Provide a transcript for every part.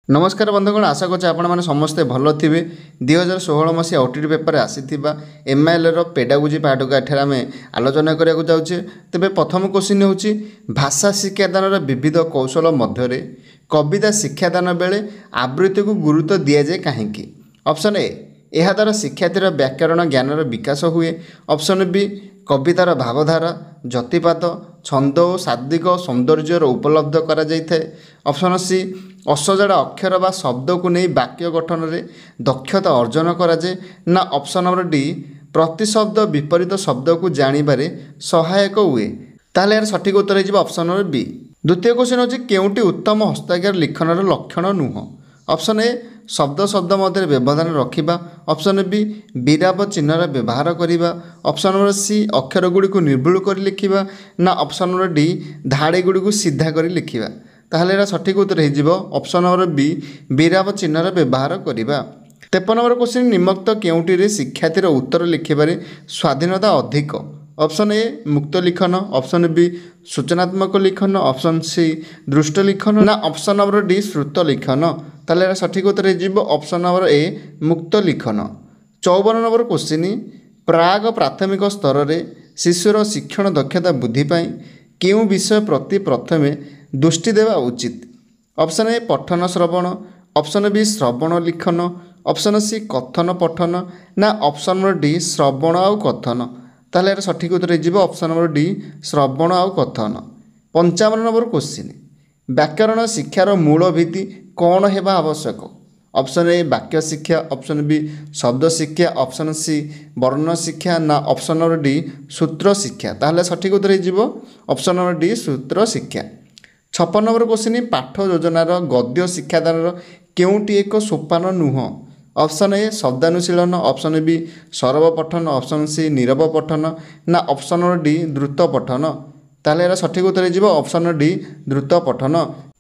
नमस्कार बंधुगण आशा करते आपने समस्ते भल थे 2016 मसीहा ओटीटी पेपर आसी एमआईएल पेडागोजी पार्ट को एठार आम आलोचना करने जाऊे। तेज प्रथम क्वेश्चन हूँ भाषा शिक्षादान विविध कौशल मध्य कविता शिक्षादान बेले आवृत्ति को गुरुत्व दि जाए कहीं। ऑप्शन ए यह द्वारा शिक्षार्थी व्याकरण ज्ञान विकास हुए। ऑप्शन बी कवितार भावधारा जतिपात छंद और शाब्दिक सौंदर्यर उपलब्ध करा जाइए। ऑप्शन सी असजड़ा अक्षर बा शब्द को नहीं वाक्य गठन में दक्षता अर्जन कराए ना। ऑप्शन नंबर डी प्रतिशब्द विपरीत शब्द को जानिबारे सहायक हुए। ताहले यार सठिक उत्तर हो ऑप्शन नंबर बी। द्वितीय क्वेश्चन हूँ केउंटी उत्तम हस्ताक्षर लिखनर लक्षण नुह। ऑप्शन ए शब्द शब्द मध्य व्यवधान रखा। ऑप्शन बी विराम चिन्हर व्यवहार करवा। ऑप्शन नंबर सी अक्षर गुड़ी को निर्भुल कर लिखा ना। ऑप्शन नंबर डी धाड़ी गुड़ी को सीधा कर लिखा। ताहले एरा सठिक उत्तर हो ऑप्शन नंबर बी विराम चिन्हर व्यवहार करवा। 53 नंबर क्वेश्चन निम्नलिखित केउंटी शिक्षार्थीर उत्तर लिखिबारे स्वाधीनता अधिक। ऑप्शन ए मुक्त लिखन। ऑप्शन बी सूचनात्मक लिखन। ऑप्शन सी दृष्ट लिखन ना। ऑप्शन नंबर डी श्रुत लिखन। ताहले सठिक उत्तर हो ऑप्शन नंबर ए मुक्त लिखन। 54 नंबर क्वेश्चन प्राग प्राथमिक स्तर में शिशुर शिक्षण दक्षता वृद्धि पाई केउं विषय प्रति प्रथमे दृष्टि देवा उचित। ऑप्शन ए पठन श्रवण। ऑप्शन बी श्रवण लिखन। ऑप्शन सी कथन पठन ना। ऑप्शन नंबर डी श्रवण आउ कथन। ताहले सठिक उत्तर हो ऑप्शन नंबर डी श्रवण आउ कथन। 55 नंबर क्वेश्चन व्याकरण शिक्षार मूल भित्ति कौन हेबा आवश्यक। ऑप्शन ए वाक्य शिक्षा। ऑप्शन बी शब्द शिक्षा। ऑप्शन सी वर्ण शिक्षा ना। ऑप्शन नंबर डी सूत्र शिक्षा। ताहले सठिक उत्तर हो ऑप्शन नंबर डी सूत्र शिक्षा। 56 नंबर क्वेश्चन पाठ योजनार गद्य शिक्षादान केउंटी एक सोपान नुह। ऑप्शन ए शब्दानुशीलन। ऑप्शन बी सरव पठन। ऑप्शन सी नीरव पठन ना। ऑप्शन नंबर डी द्रुत पठन। ताहले सठिक उत्तर हो ऑप्शन डी द्रुत पठन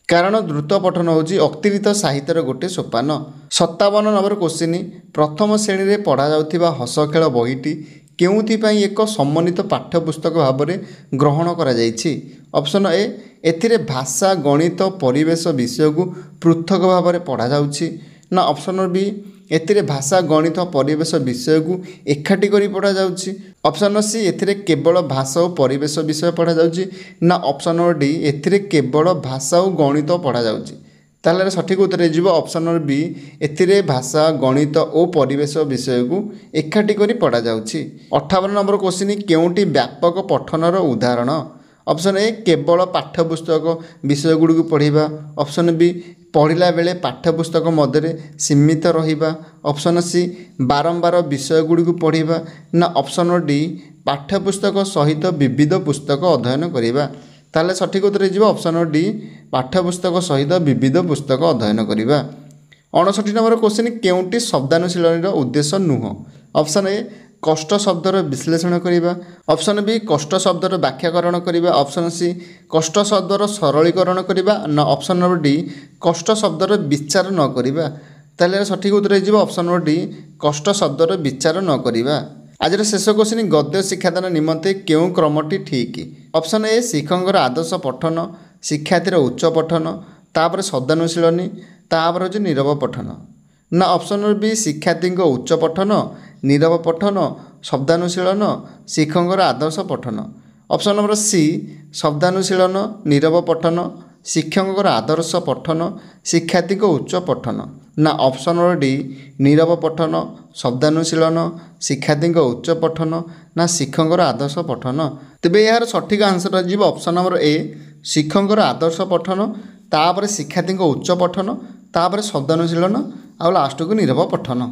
कारण द्रुत पठन हूँ अतिरिक्त साहित्यर गोटे सोपान। 57 नंबर क्वेश्चन प्रथम श्रेणी में पढ़ा जाउथिबा हस खेल बहीटी केउंथिपाई एक सम्मानित पाठ्यपुस्तक भाव में ग्रहण करा जाइछि। ऑप्शन ए एथिरे भाषा गणित परिवेश विषय को पृथक भाव में पढ़ा जाउछि ना। ऑप्शन बी एथिरे भाषा गणित परिवेश विषय को एकाठी करी पढ़ा जाउछि। ऑप्शन सी एथिरे केवल भाषा और परिवेश विषय पढ़ा जाउछि ना। ऑप्शन नंबर डी एथिरे केवल भाषा और गणित पढ़ा जाउछि। ताहले सठिक उत्तर हो ऑप्शन नंबर बी एथिरे भाषा गणित और परिवेश विषय को एकाठी करी पढ़ा जाउछि। 58 नंबर क्वेश्चन केउंटी व्यापक पठनर उदाहरण। ऑप्शन ए केवल पाठ्यपुस्तक विषय गुड़ी को पढ़ा। ऑप्शन बी पढ़ला बेले पाठ्यपुस्तक मध्य सीमित रहिबा। ऑप्शन सी बारंबार विषय गुड़ी को पढ़ा ना। ऑप्शन डी पाठ्यपुस्तक सहित विविध पुस्तक अध्ययन करवा। ताहले सठिक उत्तर हो ऑप्शन डी पाठ्यपुस्तक सहित विविध पुस्तक अध्ययन करवा। 59 नंबर क्वेश्चन केउंटी शब्दानुशीलन उद्देश्य नुह। ऑप्शन ए कष्ट शब्दर विश्लेषण करवा। ऑप्शन बी कष्ट शब्दर व्याख्याकरण करवा। ऑप्शन सी कष्ट शब्दर सरलीकरण करवा ना। ऑप्शन नंबर डी कष्ट शब्दर विचार न करवा। ताहले सठिक उत्तर हो ऑप्शन नंबर डी कष्ट शब्दर विचार न करवा। आज शेष क्वेश्चन गद्य शिक्षादान निमंते केउं क्रमटी ठीक। ऑप्शन ए शिक्षकर आदर्श पठन शिक्षार्थीर उच्च पठन तापर शब्दानुशीलनी तापर हो नीरव पठन ना। ऑप्शन नंबर बी शिक्षार्थी उच्च पठन नीरव पठन शब्दानुशीलन शिक्षकर आदर्श पठन। ऑप्शन नंबर सी शब्दानुशीलन नीरव पठन शिक्षकर आदर्श पठन शिक्षार्थी उच्च पठन ना। ऑप्शन नंबर डी नीरव पठन शब्दानुशीलन शिक्षार्थी उच्च पठन ना शिक्षकर आदर्श पठन। तेबे यार सठिक आंसर हो ऑप्शन नंबर ए शिक्षकर आदर्श पठन तापर शिक्षार्थी उच्च पठन तापर शब्दानुशीलन आ लास्ट को नीरव पठन।